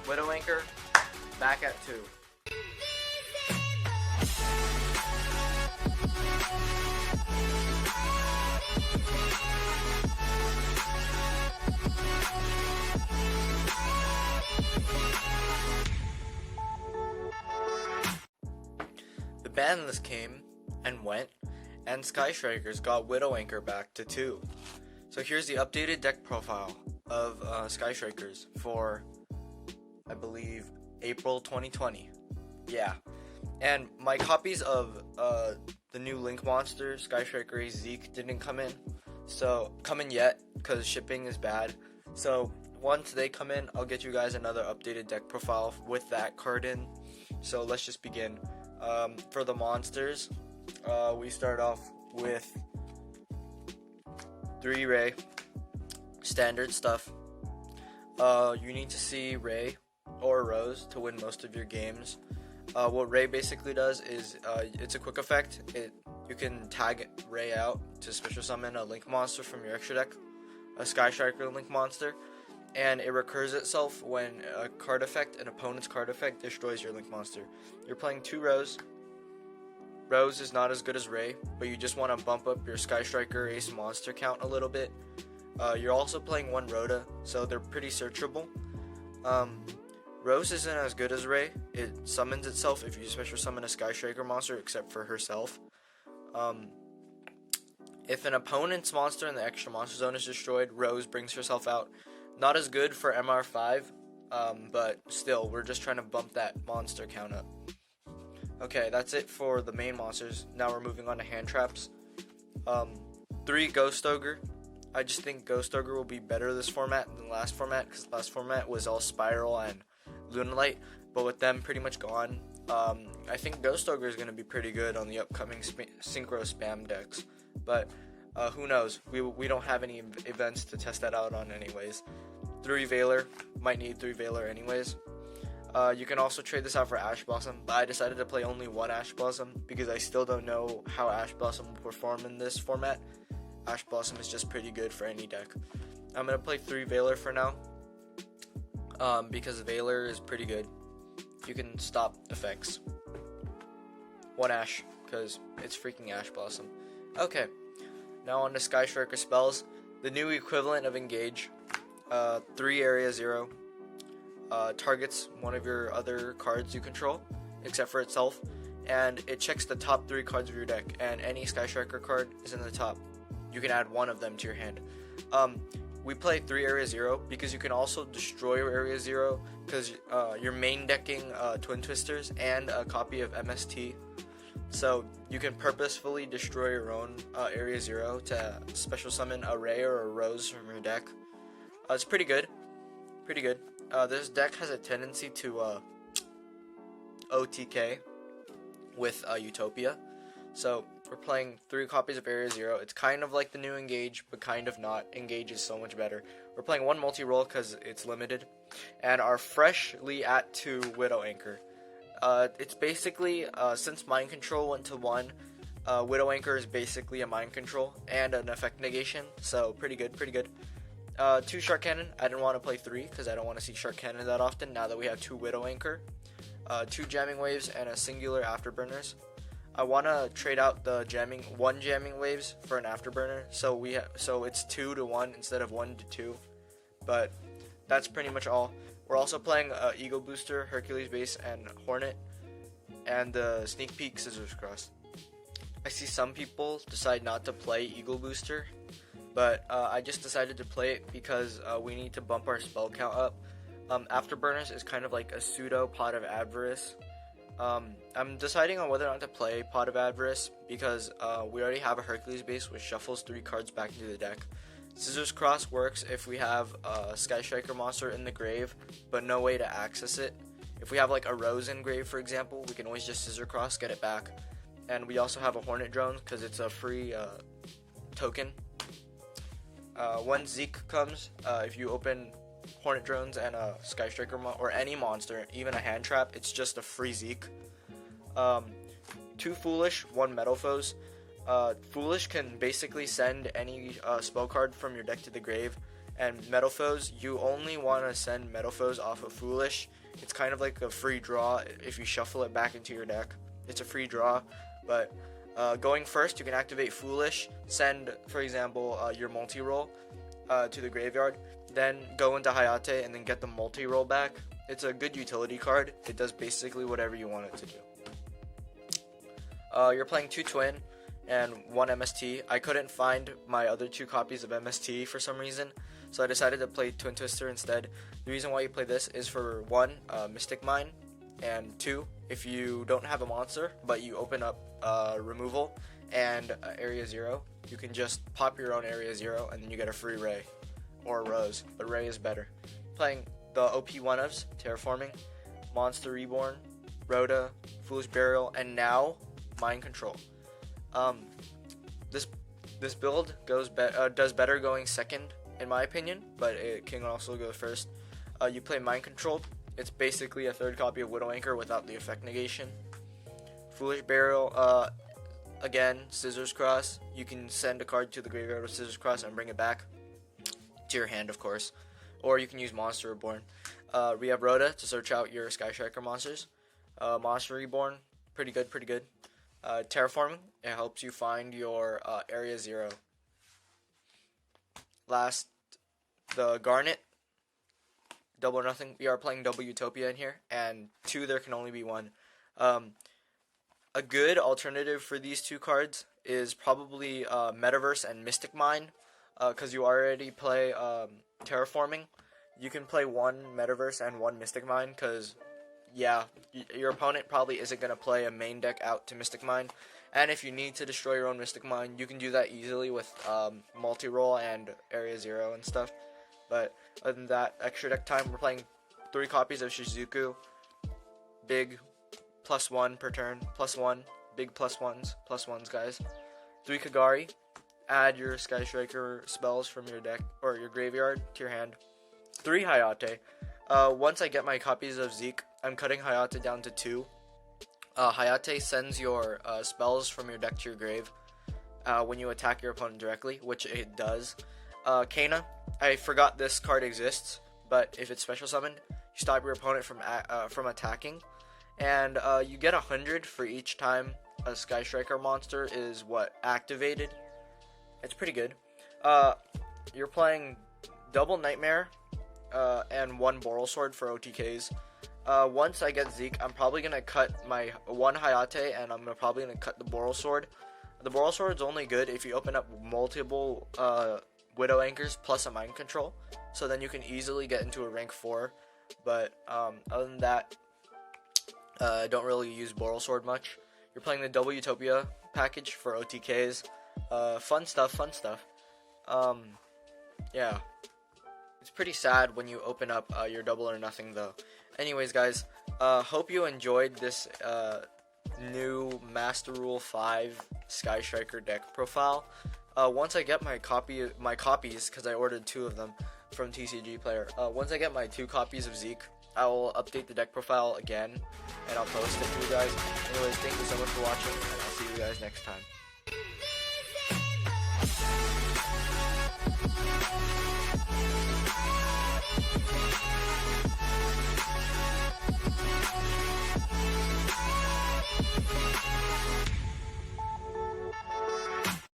Widowmaker, back at 2. The ban list came and went, and Sky Strikers got Widowmaker back to 2. So here's the updated deck profile of Sky Strikers for, I believe, April 2020. Yeah. And my copies of the new Link Monster, Sky Striker Ace Zeke, didn't come in. So, come in yet, because shipping is bad. So, once they come in, I'll get you guys another updated deck profile with that card in. So, let's just begin. For the monsters, we start off with 3 Ray. Standard stuff. You need to see Ray or Rose to win most of your games. What Ray basically does is it's a quick effect. You can tag Ray out to special summon a Link Monster from your extra deck, a Sky Striker Link Monster, and it recurs itself when a card effect, an opponent's card effect, destroys your Link Monster. You're playing 2 Rose. Rose is not as good as Ray, but you just want to bump up your Sky Striker Ace monster count a little bit. You're also playing 1 Rhoda, so they're pretty searchable. Rose isn't as good as Ray. It summons itself if you special summon a Sky Striker monster, except for herself. If an opponent's monster in the extra monster zone is destroyed, Rose brings herself out. Not as good for MR5, but still, we're just trying to bump that monster count up. Okay, that's it for the main monsters. Now we're moving on to hand traps. 3 Ghost Ogre. I just think Ghost Ogre will be better this format than last format, because last format was all Spiral and Lunalight, but with them pretty much gone, I think Ghost Ogre is going to be pretty good on the upcoming Synchro Spam decks, but who knows, we don't have any events to test that out on anyways. 3 Veiler, might need 3 Veiler anyways. You can also trade this out for Ash Blossom, but I decided to play only 1 Ash Blossom, because I still don't know how Ash Blossom will perform in this format. Ash Blossom is just pretty good for any deck. I'm going to play 3 Veiler for now, because Veiler is pretty good. You can stop effects. 1 Ash, because it's freaking Ash Blossom. Okay, now on to Sky Striker spells. The new equivalent of Engage. 3 Area 0. Targets one of your other cards you control, except for itself, and it checks the top 3 cards of your deck, and any Sky Striker card is in the top. You can add 1 of them to your hand. We play 3 Area 0 because you can also destroy Area 0 because you're main decking Twin Twisters and a copy of MST. So you can purposefully destroy your own Area 0 to special summon a Ray or a Rose from your deck. It's pretty good. Pretty good. This deck has a tendency to OTK with Utopia. So we're playing 3 copies of Area 0. It's kind of like the new Engage, but kind of not. Engage is so much better. We're playing 1 multi-roll because it's limited. And our freshly at 2 Widowmaker. It's basically, since Mind Control went to 1, Widowmaker is basically a Mind Control and an effect negation. So pretty good, pretty good. 2 Shark Cannon. I didn't want to play 3 because I don't want to see Shark Cannon that often now that we have 2 Widowmaker. 2 Jamming Waves and a singular Afterburners. I want to trade out the one jamming waves for an afterburner, so it's 2 to 1 instead of 1 to 2. But that's pretty much all. We're also playing Ego Booster, Hercules Base, and Hornet, and the Sneak Peek Scissors Cross. I see some people decide not to play Eagle Booster, but I just decided to play it because we need to bump our spell count up. Afterburners is kind of like a pseudo Pot of Avarice. I'm deciding on whether or not to play Pot of Avarice because we already have a Hercules base which shuffles 3 cards back into the deck. Scissors Cross works if we have a Sky Striker monster in the grave but no way to access it. If we have like a Rose in grave, for example, we can always just Scissor Cross, get it back. And we also have a Hornet Drone because it's a free token. When Zeke comes, if you open Hornet Drones and a Sky Striker or any monster, even a hand trap, it's just a free Zeke. 2 Foolish, 1 Metalfoes. Foolish can basically send any spell card from your deck to the grave, and Metalfoes, you only want to send Metalfoes off of Foolish. It's kind of like a free draw if you shuffle it back into your deck. It's a free draw, but going first, you can activate Foolish, send, for example, your multi-roll to the graveyard, then go into Hayate and then get the multi-roll back. It's a good utility card. It does basically whatever you want it to do. You're playing 2 Twin and 1 MST. I couldn't find my other 2 copies of MST for some reason, so I decided to play Twin Twister instead. The reason why you play this is for 1, Mystic Mine, and 2, if you don't have a monster but you open up removal and area 0, you can just pop your own area 0 and then you get a free Ray or Rose, but Ray is better. Playing the OP 1-ofs, Terraforming, Monster Reborn, Rhoda, Foolish Burial, and now Mind Control. This build does better going second in my opinion, but it can also go first. You play Mind Control. It's basically a third copy of Widow Anchor without the effect negation. Foolish Burial, again, Scissors Cross. You can send a card to the graveyard with Scissors Cross and bring it back to your hand, of course. Or you can use Monster Reborn. We have Rhoda to search out your Sky Striker monsters. Monster Reborn, pretty good. Terraforming, it helps you find your area 0. Last, the Garnet, Double or Nothing. We are playing Double Utopia in here, and 2 there can only be 1. A good alternative for these 2 cards is probably Metaverse and Mystic Mine, because you already play Terraforming. You can play 1 Metaverse and 1 Mystic Mine, because yeah, your opponent probably isn't going to play a main deck out to Mystic Mine, and if you need to destroy your own Mystic Mine, you can do that easily with multi-roll and area 0 and stuff. But other than that, extra deck time, we're playing 3 copies of Shizuku, big +1 per turn, +1, big +1s, guys. 3 Kagari, add your Sky Striker spells from your deck, or your graveyard, to your hand. 3 Hayate. Once I get my copies of Zeke, I'm cutting Hayate down to 2. Hayate sends your spells from your deck to your grave when you attack your opponent directly, which it does. Kana, I forgot this card exists, but if it's special summoned, you stop your opponent from attacking, and you get 100 for each time a Sky Striker monster is activated. It's pretty good. You're playing double Nightmare and 1 Boral Sword for OTKs. Once I get Zeke, I'm probably going to cut my 1 Hayate, and I'm probably going to cut the Boral Sword. The Boral Sword's only good if you open up multiple Widow Anchors plus a Mind Control, so then you can easily get into a rank 4. But other than that, I don't really use Boral Sword much. You're playing the Double Utopia package for OTKs. Fun stuff. Yeah. It's pretty sad when you open up your Double or Nothing, though. Anyways, guys, hope you enjoyed this new Master Rule 5 Sky Striker deck profile. Once I get my copies, because I ordered 2 of them from TCG Player. Once I get my 2 copies of Zeke, I will update the deck profile again, and I'll post it for you guys. Anyways, thank you so much for watching, and I'll see you guys next time.